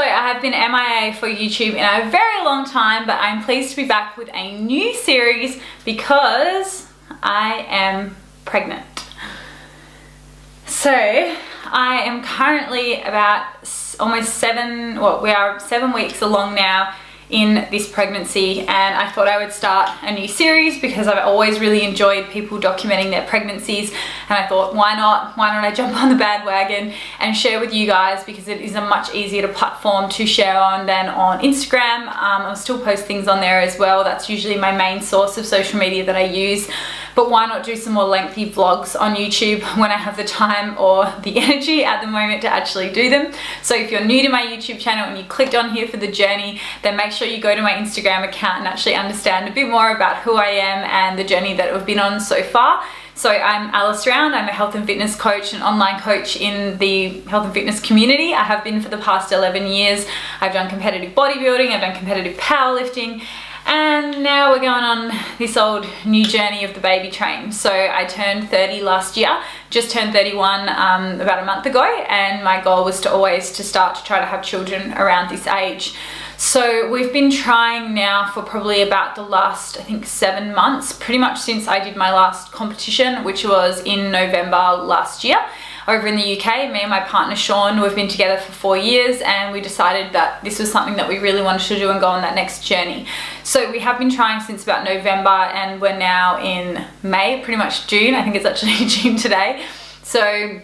I have been MIA for YouTube in a very long time, but I'm pleased to be back with a new series because I am pregnant. So I am currently about almost 7 weeks along now in this pregnancy, and I thought I would start a new series because I've always really enjoyed people documenting their pregnancies, and I thought why not I jump on the bandwagon and share with you guys, because it is a much easier platform to share on than on Instagram. I'll still post things on there as well. That's usually my main source of social media that I use, but why not do some more lengthy vlogs on YouTube when I have the time or the energy at the moment to actually do them. So if you're new to my YouTube channel and you clicked on here for the journey, then make sure you go to my Instagram account and actually understand a bit more about who I am and the journey that we've been on so far. So I'm Alice Round. I'm a health and fitness coach and online coach in the health and fitness community. I have been for the past 11 years. I've done competitive bodybuilding, I've done competitive powerlifting, and now we're going on this old new journey of the baby train. So I turned 30 last year, just turned 31 about a month ago, and my goal was to start to try to have children around this age. So we've been trying now for probably about the last, I think, 7 months, pretty much since I did my last competition, which was in November last year over in the UK. Me and my partner Sean, we've been together for 4 years, and we decided that this was something that we really wanted to do and go on that next journey. So we have been trying since about November, and we're now in May, pretty much June. I think it's actually June today. So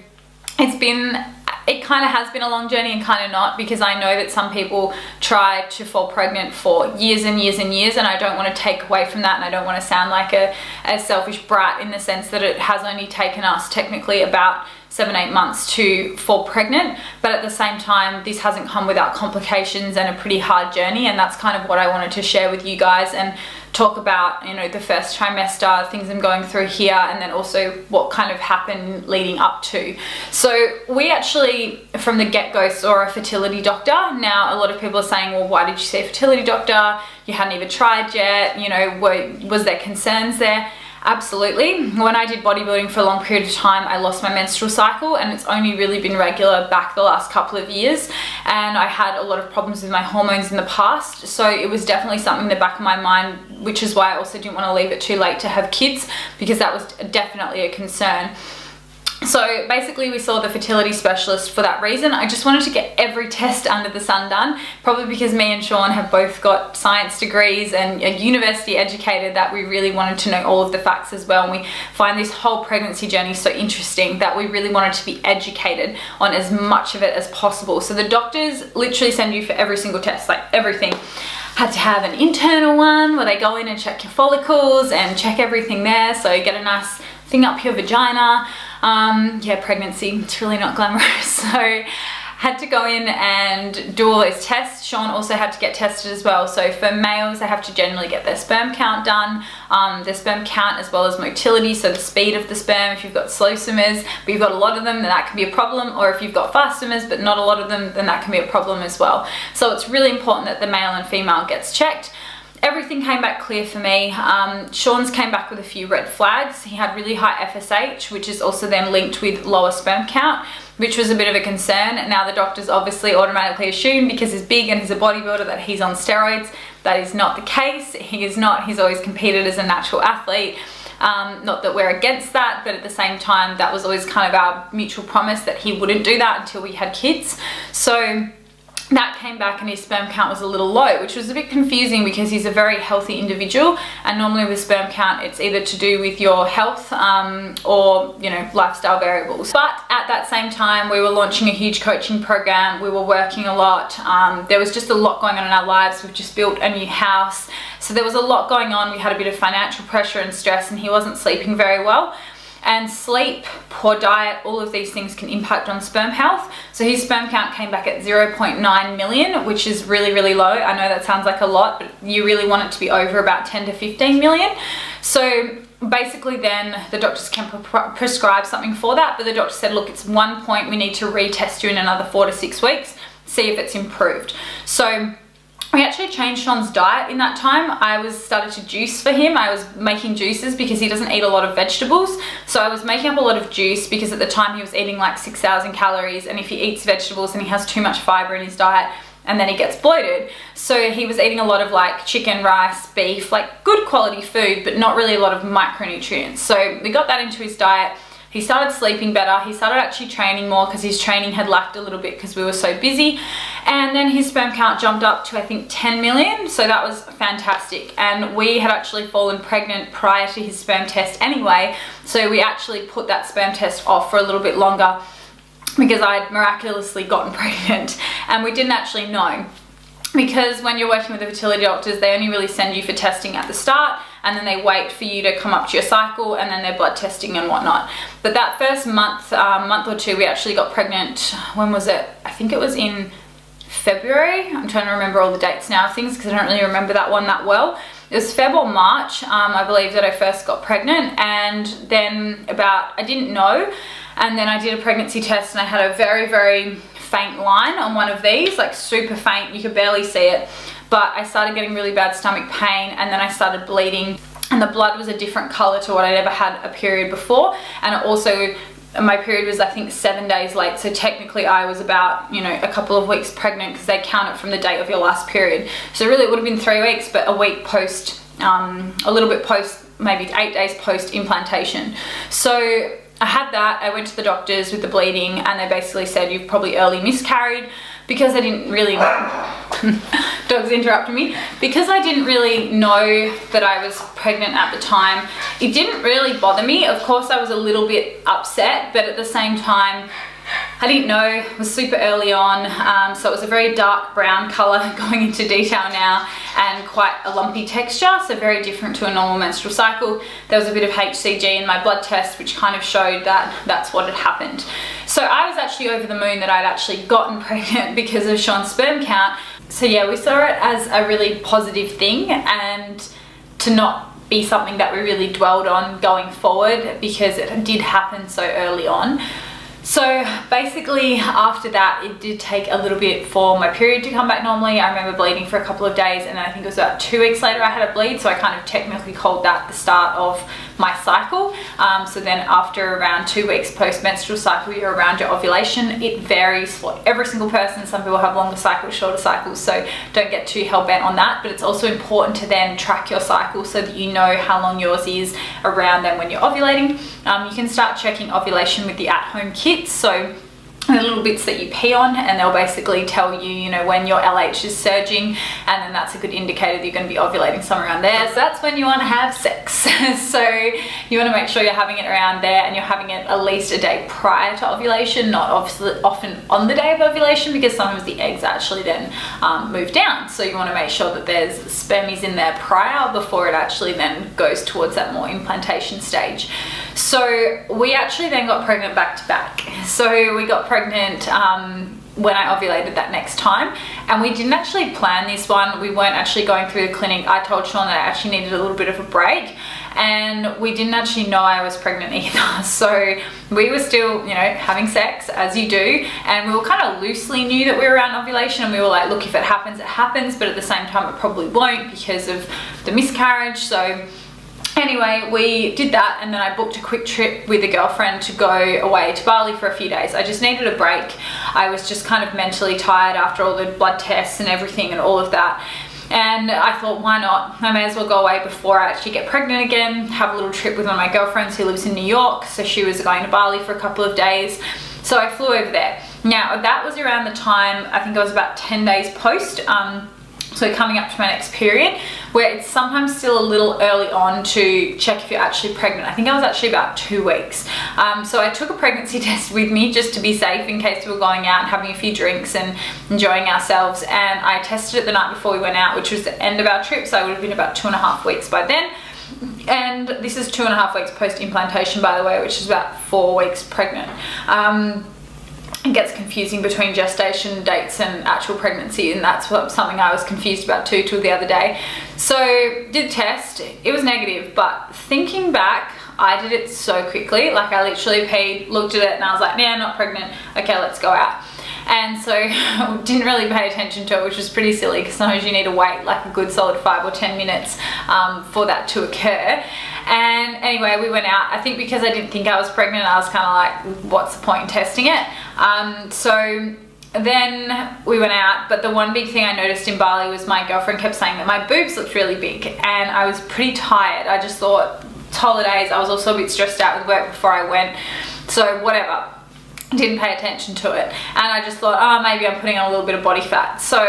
it kind of has been a long journey and kind of not, because I know that some people try to fall pregnant for years and years and years, and I don't want to take away from that, and I don't want to sound like a selfish brat in the sense that it has only taken us technically about 7-8 months to fall pregnant, but at the same time this hasn't come without complications and a pretty hard journey, and that's kind of what I wanted to share with you guys and talk about, you know, the first trimester, things I'm going through here, and then also what kind of happened leading up to. So we actually from the get-go saw a fertility doctor. Now a lot of people are saying, well, why did you see a fertility doctor? You hadn't even tried yet, you know, was there concerns there? Absolutely. When I did bodybuilding for a long period of time, I lost my menstrual cycle, and it's only really been regular back the last couple of years, and I had a lot of problems with my hormones in the past, so it was definitely something in the back of my mind, which is why I also didn't want to leave it too late to have kids, because that was definitely a concern. So basically we saw the fertility specialist for that reason. I just wanted to get every test under the sun done, probably because me and Sean have both got science degrees and are university educated, that we really wanted to know all of the facts as well. And we find this whole pregnancy journey so interesting that we really wanted to be educated on as much of it as possible. So the doctors literally send you for every single test, like everything. Had to have an internal one where they go in and check your follicles and check everything there, so you get a nice thing up your vagina. Yeah, pregnancy, it's really not glamorous. So had to go in and do all those tests. Sean also had to get tested as well. So for males, they have to generally get their sperm count done, their sperm count as well as motility, so the speed of the sperm. If you've got slow swimmers but you've got a lot of them, then that can be a problem, or if you've got fast swimmers but not a lot of them, then that can be a problem as well. So it's really important that the male and female gets checked. Everything came back clear for me. Sean's came back with a few red flags. He had really high FSH, which is also then linked with lower sperm count, which was a bit of a concern. Now the doctors obviously automatically assume, because he's big and he's a bodybuilder, that he's on steroids. That is not the case. He is not. He's always competed as a natural athlete. Not that we're against that, but at the same time, that was always kind of our mutual promise that he wouldn't do that until we had kids. So that came back and his sperm count was a little low, which was a bit confusing because he's a very healthy individual, and normally with sperm count it's either to do with your health or, you know, lifestyle variables. But at that same time we were launching a huge coaching program, we were working a lot, there was just a lot going on in our lives. We've just built a new house, so there was a lot going on. We had a bit of financial pressure and stress, and he wasn't sleeping very well. And sleep, poor diet, all of these things can impact on sperm health. So his sperm count came back at 0.9 million, which is really, really low. I know that sounds like a lot, but you really want it to be over about 10 to 15 million. So basically then the doctors can prescribe something for that, but the doctor said, look, it's 1 point, we need to retest you in another 4 to 6 weeks, see if it's improved. So we actually changed Sean's diet in that time. I started to juice for him. I was making juices because he doesn't eat a lot of vegetables. So I was making up a lot of juice because at the time he was eating like 6,000 calories, and if he eats vegetables and he has too much fiber in his diet, and then he gets bloated. So he was eating a lot of like chicken, rice, beef, like good quality food, but not really a lot of micronutrients. So we got that into his diet. He started sleeping better. He started actually training more because his training had lacked a little bit because we were so busy. And then his sperm count jumped up to, I think, 10 million. So that was fantastic. And we had actually fallen pregnant prior to his sperm test anyway. So we actually put that sperm test off for a little bit longer because I had miraculously gotten pregnant, and we didn't actually know. Because when you're working with the fertility doctors, they only really send you for testing at the start, and then they wait for you to come up to your cycle, and then their blood testing and whatnot. But that first month or two, we actually got pregnant. When was it? I think it was in February. I'm trying to remember all the dates now of things because I don't really remember that one that well. It was Feb or March, I believe, that I first got pregnant. And then I didn't know, and then I did a pregnancy test, and I had a very, very faint line on one of these, like super faint, you could barely see it. But I started getting really bad stomach pain, and then I started bleeding, and the blood was a different color to what I'd ever had a period before. And it also, my period was, I think, 7 days late, so technically I was about, you know, a couple of weeks pregnant because they count it from the date of your last period. So really it would have been 3 weeks, but a week post, a little bit post, maybe 8 days post implantation. So I had that. I went to the doctors with the bleeding, and they basically said you've probably early miscarried. Because I didn't really dogs interrupting me, because I didn't really know that I was pregnant at the time, it didn't really bother me. Of course I was a little bit upset, but at the same time I didn't know. It was super early on, so it was a very dark brown color, going into detail now, and quite a lumpy texture, so very different to a normal menstrual cycle. There was a bit of HCG in my blood test, which kind of showed that that's what had happened. So I was actually over the moon that I'd actually gotten pregnant because of Sean's sperm count. So yeah, we saw it as a really positive thing, and to not be something that we really dwelled on going forward because it did happen so early on. So basically after that, it did take a little bit for my period to come back normally. I remember bleeding for a couple of days, and then I think it was about 2 weeks later I had a bleed, so I kind of technically called that the start of my cycle. So then after around 2 weeks post-menstrual cycle, you're around your ovulation. It varies for every single person. Some people have longer cycles, shorter cycles, so don't get too hell-bent on that. But it's also important to then track your cycle so that you know how long yours is around then when you're ovulating. You can start checking ovulation with the at-home kits. So the little bits that you pee on, and they'll basically tell you, you know, when your LH is surging, and then that's a good indicator that you're going to be ovulating somewhere around there. So that's when you want to have sex. So you want to make sure you're having it around there, and you're having it at least a day prior to ovulation, not obviously often on the day of ovulation, because sometimes the eggs actually then move down. So you want to make sure that there's spermies in there prior before it actually then goes towards that more implantation stage. So we actually then got pregnant back to back. So we got pregnant when I ovulated that next time, and we didn't actually plan this one. We weren't actually going through the clinic. I told Sean that I actually needed a little bit of a break, and we didn't actually know I was pregnant either. So we were still, you know, having sex as you do, and we were kind of loosely knew that we were around ovulation, and we were like, look, if it happens, it happens, but at the same time it probably won't because of the miscarriage. So anyway, we did that, and then I booked a quick trip with a girlfriend to go away to Bali for a few days. I just needed a break. I was just kind of mentally tired after all the blood tests and everything and all of that. And I thought, why not? I may as well go away before I actually get pregnant again, have a little trip with one of my girlfriends who lives in New York. So she was going to Bali for a couple of days. So I flew over there. Now, that was around the time, I think it was about 10 days post, so coming up to my next period, where it's sometimes still a little early on to check if you're actually pregnant. I think I was actually about 2 weeks. So I took a pregnancy test with me just to be safe in case we were going out and having a few drinks and enjoying ourselves. And I tested it the night before we went out, which was the end of our trip. So I would have been about 2.5 weeks by then. And this is 2.5 weeks post-implantation, by the way, which is about 4 weeks pregnant. It gets confusing between gestation dates and actual pregnancy, and that's something I was confused about too till the other day. So did a test, it was negative, but thinking back, I did it so quickly. Like I literally peed, looked at it, and I was like, nah, not pregnant, okay, let's go out. And so didn't really pay attention to it, which was pretty silly because sometimes you need to wait like a good solid 5 or 10 minutes for that to occur. And anyway, we went out. I think because I didn't think I was pregnant, I was kind of like, what's the point in testing it? So then we went out, but the one big thing I noticed in Bali was my girlfriend kept saying that my boobs looked really big, and I was pretty tired. I just thought, it's holidays. I was also a bit stressed out with work before I went, so whatever. Didn't pay attention to it, and I just thought, oh, maybe I'm putting on a little bit of body fat. So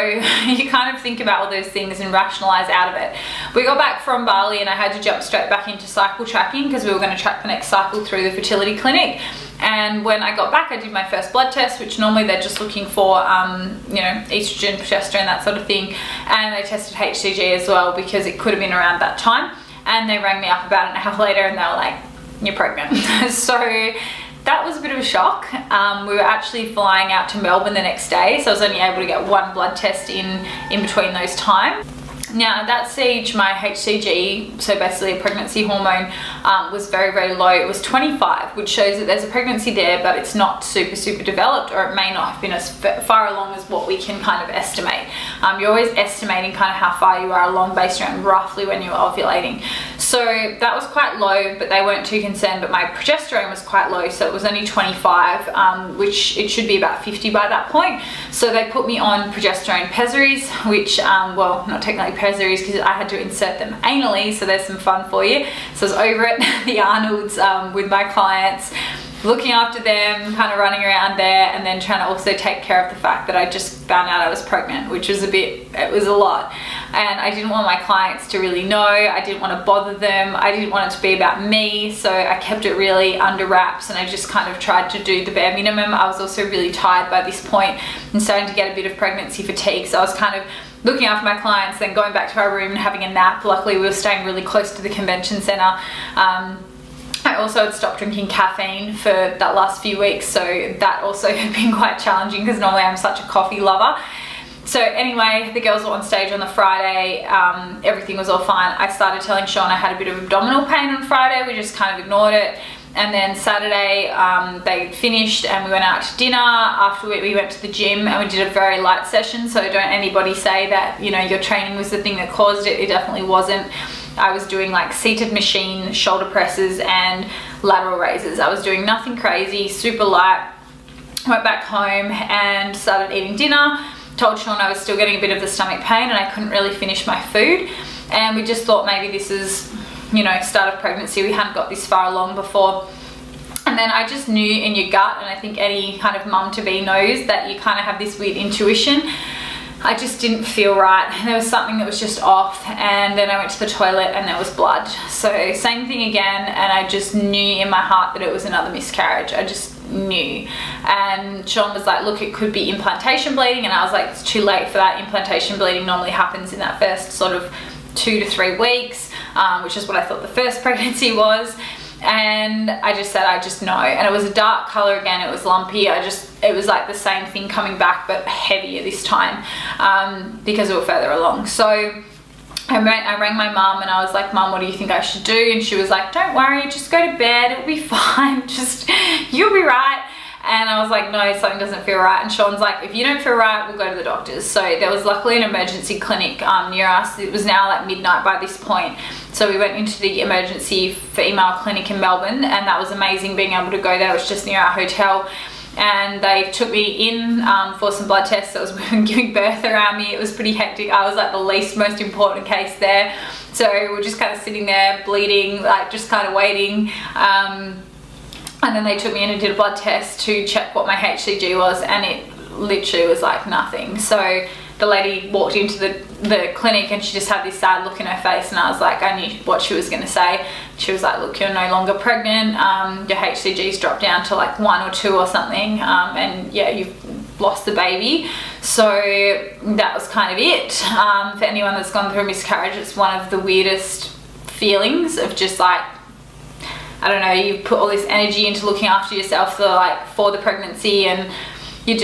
you kind of think about all those things and rationalize out of it. We got back from Bali and I had to jump straight back into cycle tracking because we were going to track the next cycle through the fertility clinic. And when I got back, I did my first blood test, which normally they're just looking for you know, estrogen, progesterone, that sort of thing, and they tested HCG as well because it could have been around that time. And they rang me up about an hour later and they were like, you're pregnant. So that was a bit of a shock. We were actually flying out to Melbourne the next day, so I was only able to get one blood test in between those times. Now at that stage, my HCG, so basically a pregnancy hormone, was very, very low. It was 25, which shows that there's a pregnancy there, but it's not super, super developed, or it may not have been as far along as what we can kind of estimate. You're always estimating kind of how far you are along based around roughly when you're ovulating. So that was quite low, but they weren't too concerned, but my progesterone was quite low, so it was only 25, which it should be about 50 by that point. So they put me on progesterone pessaries, which, well, not technically pessaries because I had to insert them anally, so there's some fun for you. So I was over at the Arnold's with my clients, looking after them, kind of running around there, and then trying to also take care of the fact that I just found out I was pregnant, which was it was a lot. And I didn't want my clients to really know. I didn't want to bother them. I didn't want it to be about me, so I kept it really under wraps, and I just kind of tried to do the bare minimum. I was also really tired by this point and starting to get a bit of pregnancy fatigue, so I was kind of looking after my clients, then going back to our room and having a nap. Luckily, we were staying really close to the convention center. I also had stopped drinking caffeine for that last few weeks, so that also had been quite challenging because normally I'm such a coffee lover. So anyway, the girls were on stage on the Friday, everything was all fine. I started telling Sean I had a bit of abdominal pain on Friday, we just kind of ignored it. And then Saturday, they finished and we went out to dinner. After we went to the gym and we did a very light session, so don't anybody say that, you know, your training was the thing that caused it. It definitely wasn't. I was doing like seated machine shoulder presses and lateral raises. I was doing nothing crazy, super light. Went back home and started eating dinner. Told Sean I was still getting a bit of the stomach pain and I couldn't really finish my food. And we just thought maybe this is, you know, start of pregnancy. We hadn't got this far along before. And then I just knew in your gut, and I think any kind of mum-to-be knows, that you kind of have this weird intuition. I just didn't feel right. There was something that was just off, and then I went to the toilet and there was blood. So same thing again, and I just knew in my heart that it was another miscarriage. I just knew. And Sean was like, look, it could be implantation bleeding, and I was like, it's too late for that. Implantation bleeding normally happens in that first sort of 2 to 3 weeks, which is what I thought the first pregnancy was. And I just said, I just know. And it was a dark color again, it was lumpy. It was like the same thing coming back, but heavier this time, because we were further along. So I rang my mum and I was like, Mum, what do you think I should do? And she was like, don't worry, just go to bed, it'll be fine, just, you'll be right. And I was like, no, something doesn't feel right. And Sean's like, if you don't feel right, we'll go to the doctors. So there was luckily an emergency clinic near us. It was now like midnight by this point. So we went into the emergency female clinic in Melbourne, and that was amazing being able to go there. It was just near our hotel. And they took me in for some blood tests. I was giving birth around me. It was pretty hectic. I was like the least most important case there. So we're just kind of sitting there bleeding, like just kind of waiting. And then they took me in and did a blood test to check what my HCG was, and it literally was like nothing. So the lady walked into the clinic and she just had this sad look in her face, and I was like, I knew what she was going to say. She was like, look, you're no longer pregnant, your HCG's dropped down to like 1 or 2 or something, and yeah, you've lost the baby. So that was kind of it. For anyone that's gone through a miscarriage, it's one of the weirdest feelings of just like, I don't know, you put all this energy into looking after yourself for the pregnancy, and you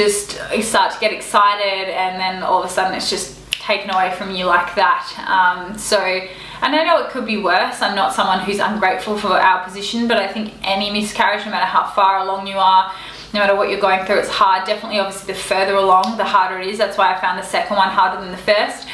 start to get excited, and then all of a sudden it's just taken away from you like that. So, and I know it could be worse. I'm not someone who's ungrateful for our position, but I think any miscarriage, no matter how far along you are, no matter what you're going through, it's hard. Definitely, obviously, the further along, the harder it is. That's why I found the second one harder than the first.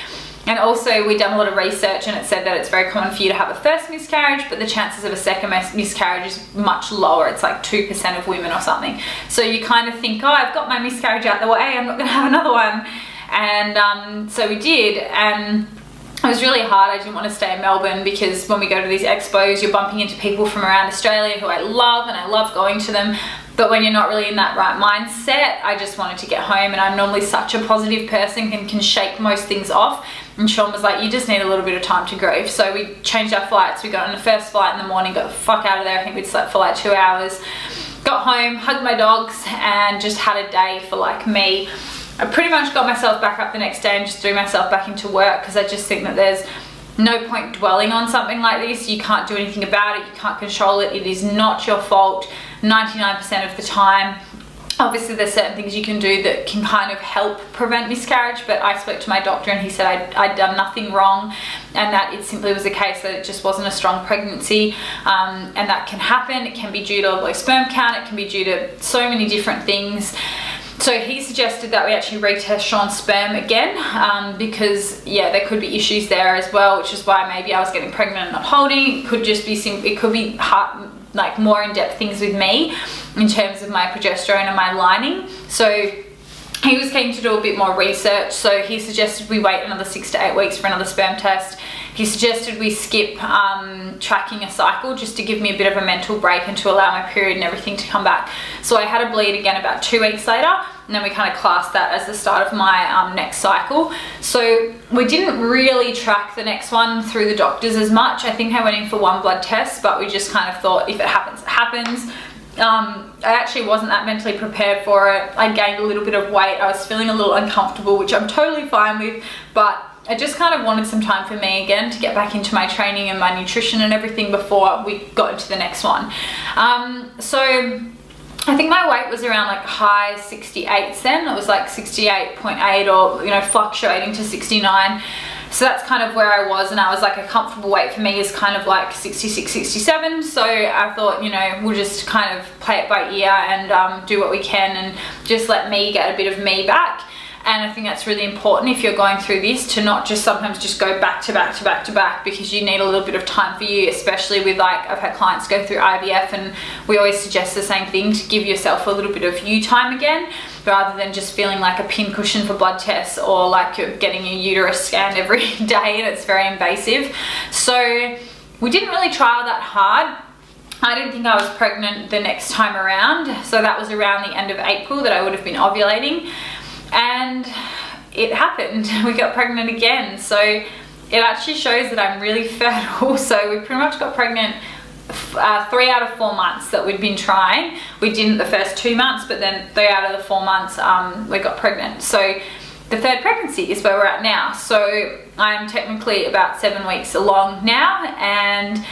And also we've done a lot of research and it said that it's very common for you to have a first miscarriage, but the chances of a second miscarriage is much lower. It's like 2% of women or something. So you kind of think, oh, I've got my miscarriage out the way, I'm not gonna have another one. And so we did, and it was really hard. I didn't want to stay in Melbourne because when we go to these expos, you're bumping into people from around Australia who I love, and I love going to them. But when you're not really in that right mindset, I just wanted to get home, and I'm normally such a positive person and can shake most things off. And Sean was like, you just need a little bit of time to grieve. So we changed our flights. We got on the first flight in the morning, got the fuck out of there. I think we'd slept for like 2 hours. Got home, hugged my dogs, and just had a day for like me. I pretty much got myself back up the next day and just threw myself back into work, because I just think that there's no point dwelling on something like this. You can't do anything about it. You can't control it. It is not your fault 99% of the time. Obviously there's certain things you can do that can kind of help prevent miscarriage, but I spoke to my doctor and he said I'd done nothing wrong, and that it simply was the case that it just wasn't a strong pregnancy, and that can happen. It can be due to a low sperm count. It can be due to so many different things. So he suggested that we actually retest Sean's sperm again, because yeah, there could be issues there as well, which is why maybe I was getting pregnant and not holding. It could just be it could be hard, like more in-depth things with me in terms of my progesterone and my lining. So he was keen to do a bit more research, so he suggested we wait another 6 to 8 weeks for another sperm test. He suggested we skip tracking a cycle just to give me a bit of a mental break and to allow my period and everything to come back. So I had a bleed again about 2 weeks later, and then we kind of classed that as the start of my next cycle. So we didn't really track the next one through the doctors as much. I think I went in for 1 blood test, but we just kind of thought if it happens, it happens. I actually wasn't that mentally prepared for it. I gained a little bit of weight. I was feeling a little uncomfortable, which I'm totally fine with, but I just kind of wanted some time for me again to get back into my training and my nutrition and everything before we got into the next one. So I think my weight was around like high 68s then. It was like 68.8 or, you know, fluctuating to 69. So that's kind of where I was, and I was like, a comfortable weight for me is kind of like 66, 67. So I thought, you know, we'll just kind of play it by ear and do what we can and just let me get a bit of me back. And I think that's really important if you're going through this, to not just sometimes just go back to back to back to back, because you need a little bit of time for you, especially with, like, I've had clients go through IVF and we always suggest the same thing, to give yourself a little bit of you time again, rather than just feeling like a pincushion for blood tests, or like you're getting a uterus scan every day and it's very invasive. So we didn't really try that hard. I didn't think I was pregnant the next time around, so that was around the end of April that I would have been ovulating. And it happened. We got pregnant again. So it actually shows that I'm really fertile. So we pretty much got pregnant 3 out of 4 months that we'd been trying. We didn't the first 2 months, but then 3 out of the 4 months we got pregnant. So the third pregnancy is where we're at now. So I'm technically about 7 weeks along now, and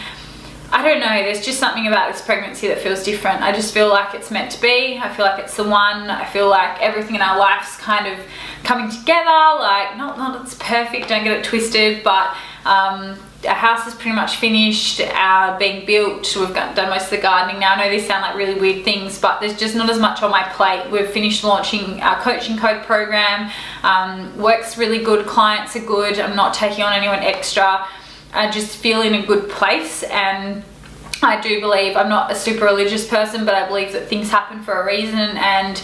I don't know, there's just something about this pregnancy that feels different. I just feel like it's meant to be. I feel like it's the one. I feel like everything in our life's kind of coming together. Like, not it's perfect, don't get it twisted, but our house is pretty much finished, being built. We've done most of the gardening now. I know these sound like really weird things, but there's just not as much on my plate. We've finished launching our coaching code program. Work's really good, clients are good. I'm not taking on anyone extra. I just feel in a good place, and I do believe, I'm not a super religious person, but I believe that things happen for a reason. And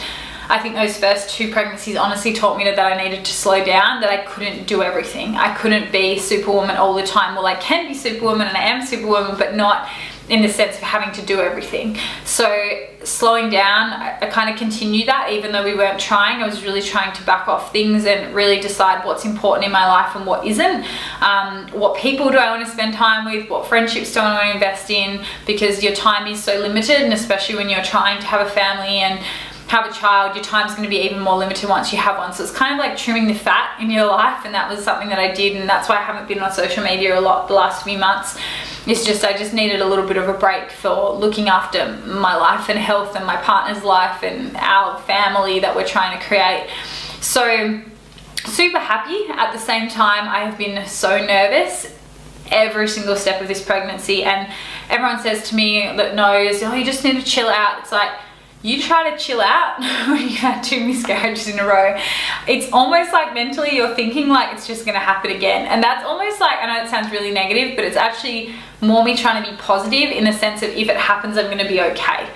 I think those first 2 pregnancies honestly taught me that I needed to slow down, that I couldn't do everything. I couldn't be superwoman all the time. Well, I can be superwoman and I am superwoman, but not in the sense of having to do everything. So slowing down, I kind of continued that, even though we weren't trying. I was really trying to back off things and really decide what's important in my life and what isn't. What people do I want to spend time with, what friendships do I want to invest in, because your time is so limited, and especially when you're trying to have a family and have a child, your time's going to be even more limited once you have one. So it's kind of like trimming the fat in your life, and that was something that I did, and that's why I haven't been on social media a lot the last few months. It's just, I just needed a little bit of a break for looking after my life and health and my partner's life and our family that we're trying to create. So super happy. At the same time, I have been so nervous every single step of this pregnancy, and everyone says to me that knows, oh, you just need to chill out. It's like, you try to chill out when you've had 2 miscarriages in a row. It's almost like mentally you're thinking like it's just gonna happen again. And that's almost like, I know it sounds really negative, but it's actually more me trying to be positive in the sense of if it happens, I'm gonna be okay.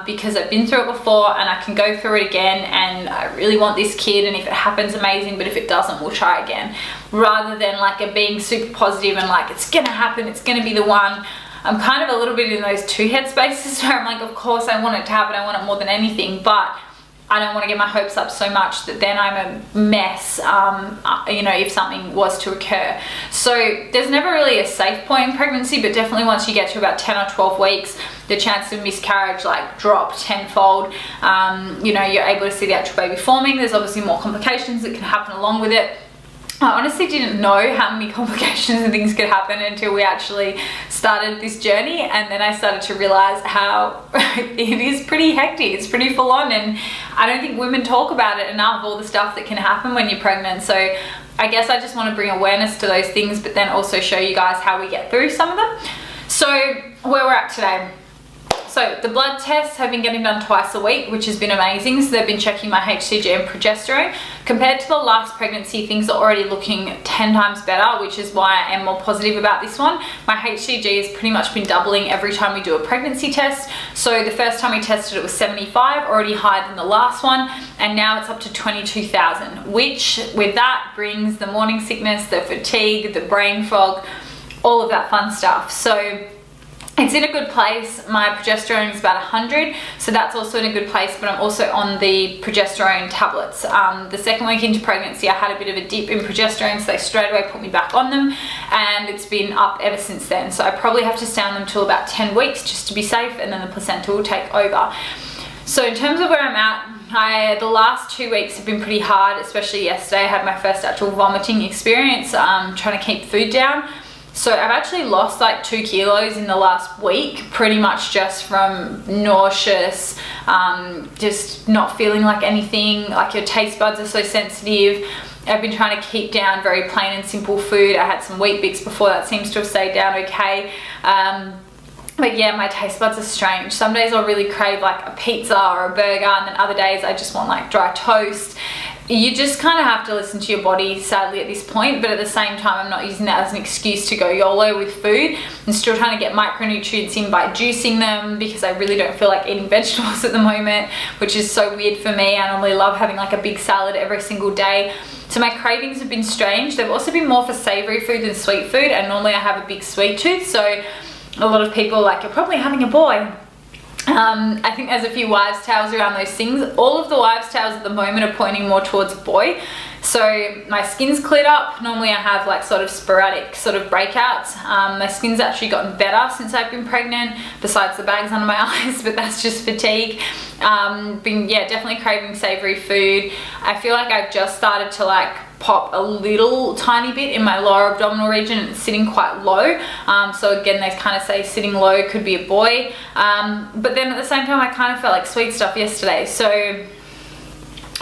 Because I've been through it before and I can go through it again, and I really want this kid, and if it happens, amazing, but if it doesn't, we'll try again. Rather than like it being super positive and like, it's gonna happen, it's gonna be the one. I'm kind of a little bit in those 2 headspaces where I'm like, of course I want it to happen, I want it more than anything, but I don't want to get my hopes up so much that then I'm a mess, you know, if something was to occur. So there's never really a safe point in pregnancy, but definitely once you get to about 10 or 12 weeks, the chances of miscarriage like drop tenfold. You know, you're able to see the actual baby forming. There's obviously more complications that can happen along with it. I honestly didn't know how many complications and things could happen until we actually started this journey, and then I started to realize how it is pretty hectic, it's pretty full on, and I don't think women talk about it enough, all the stuff that can happen when you're pregnant. So I guess I just want to bring awareness to those things, but then also show you guys how we get through some of them. So where we're at today. So the blood tests have been getting done twice a week, which has been amazing. So they've been checking my HCG and progesterone. Compared to the last pregnancy, things are already looking 10 times better, which is why I am more positive about this one. My HCG has pretty much been doubling every time we do a pregnancy test. So the first time we tested it was 75, already higher than the last one. And now it's up to 22,000, which with that brings the morning sickness, the fatigue, the brain fog, all of that fun stuff. So it's in a good place. My progesterone is about 100, so that's also in a good place, but I'm also on the progesterone tablets. The second week into pregnancy, I had a bit of a dip in progesterone, so they straight away put me back on them, and it's been up ever since then. So I probably have to stay on them till about 10 weeks just to be safe, and then the placenta will take over. So in terms of where I'm at, the last 2 weeks have been pretty hard, especially yesterday. I had my first actual vomiting experience, trying to keep food down. So I've actually lost like 2 kilos in the last week, pretty much just from nauseous, just not feeling like anything, like your taste buds are so sensitive. I've been trying to keep down very plain and simple food. I had some wheat bix before, that seems to have stayed down okay. But yeah, my taste buds are strange. Some days I'll really crave like a pizza or a burger, and then other days I just want like dry toast. You just kind of have to listen to your body, sadly, at this point, but at the same time, I'm not using that as an excuse to go YOLO with food. I'm still trying to get micronutrients in by juicing them, because I really don't feel like eating vegetables at the moment, which is so weird for me. I normally love having like a big salad every single day. So my cravings have been strange. They've also been more for savory food than sweet food, and normally I have a big sweet tooth, so a lot of people are like, you're probably having a boy. I think there's a few wives' tales around those things. All of the wives' tales at the moment are pointing more towards a boy. So my skin's cleared up. Normally I have like sort of sporadic sort of breakouts. My skin's actually gotten better since I've been pregnant, besides the bags under my eyes, but that's just fatigue. Yeah, definitely craving savory food. I feel like I've just started to like pop a little tiny bit in my lower abdominal region, and it's sitting quite low. So again, they kind of say sitting low could be a boy. But then at the same time, I kind of felt like sweet stuff yesterday. So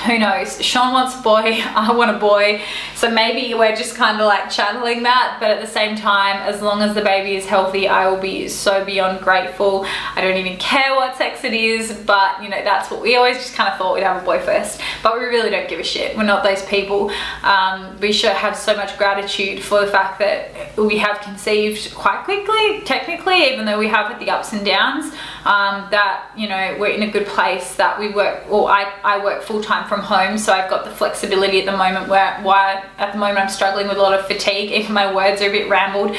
who knows? Sean wants a boy, I want a boy, so maybe we're just kind of like channeling that. But at the same time, as long as the baby is healthy, I will be so beyond grateful. I don't even care what sex it is, but you know, that's what we always just kind of thought, we'd have a boy first, but we really don't give a shit. We're not those people. We should have so much gratitude for the fact that we have conceived quite quickly, technically, even though we have had the ups and downs. That, you know, we're in a good place, that we work, or I work full-time from home, so I've got the flexibility at the moment why at the moment I'm struggling with a lot of fatigue. Even my words are a bit rambled.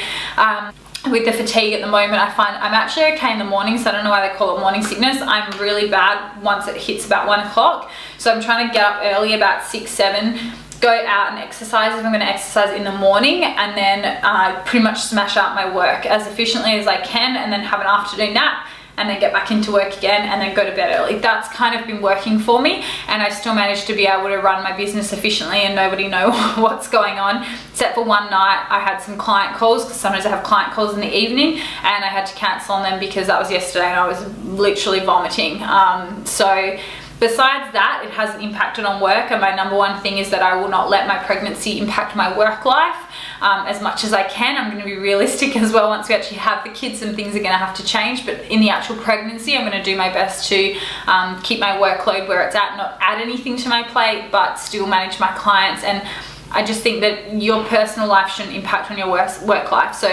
With the fatigue at the moment, I find I'm actually okay in the morning, so I don't know why they call it morning sickness. I'm really bad once it hits about 1 o'clock, so I'm trying to get up early, about 6, 7, go out and exercise if I'm going to exercise in the morning, and then pretty much smash out my work as efficiently as I can, and then have an afternoon nap, and then get back into work again, and then go to bed early. That's kind of been working for me, and I've still managed to be able to run my business efficiently and nobody know what's going on, except for one night I had some client calls, because sometimes I have client calls in the evening, and I had to cancel on them because that was yesterday and I was literally vomiting. But Besides that, it hasn't impacted on work, and my number one thing is that I will not let my pregnancy impact my work life as much as I can. I'm going to be realistic as well. Once we actually have the kids, some things are going to have to change, but in the actual pregnancy, I'm going to do my best to keep my workload where it's at, not add anything to my plate, but still manage my clients. And I just think that your personal life shouldn't impact on your work life. So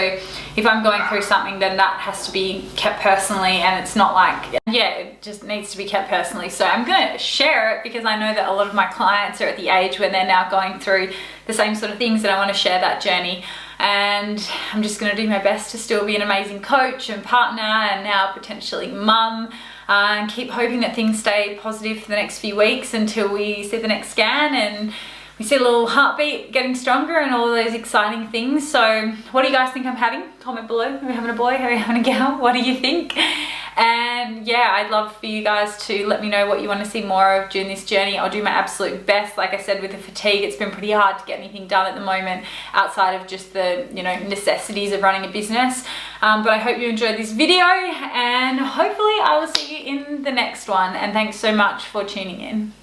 if I'm going through something, then that has to be kept personally, and it's not like, yeah, it just needs to be kept personally. So I'm going to share it because I know that a lot of my clients are at the age where they're now going through the same sort of things, and I want to share that journey. And I'm just going to do my best to still be an amazing coach and partner, and now potentially mum, and keep hoping that things stay positive for the next few weeks until we see the next scan and we see a little heartbeat getting stronger and all those exciting things. So what do you guys think I'm having? Comment below. Are we having a boy? Are we having a girl? What do you think? And yeah, I'd love for you guys to let me know what you want to see more of during this journey. I'll do my absolute best. Like I said, with the fatigue, it's been pretty hard to get anything done at the moment outside of just the, you know, necessities of running a business. But I hope you enjoyed this video, and hopefully I will see you in the next one. And thanks so much for tuning in.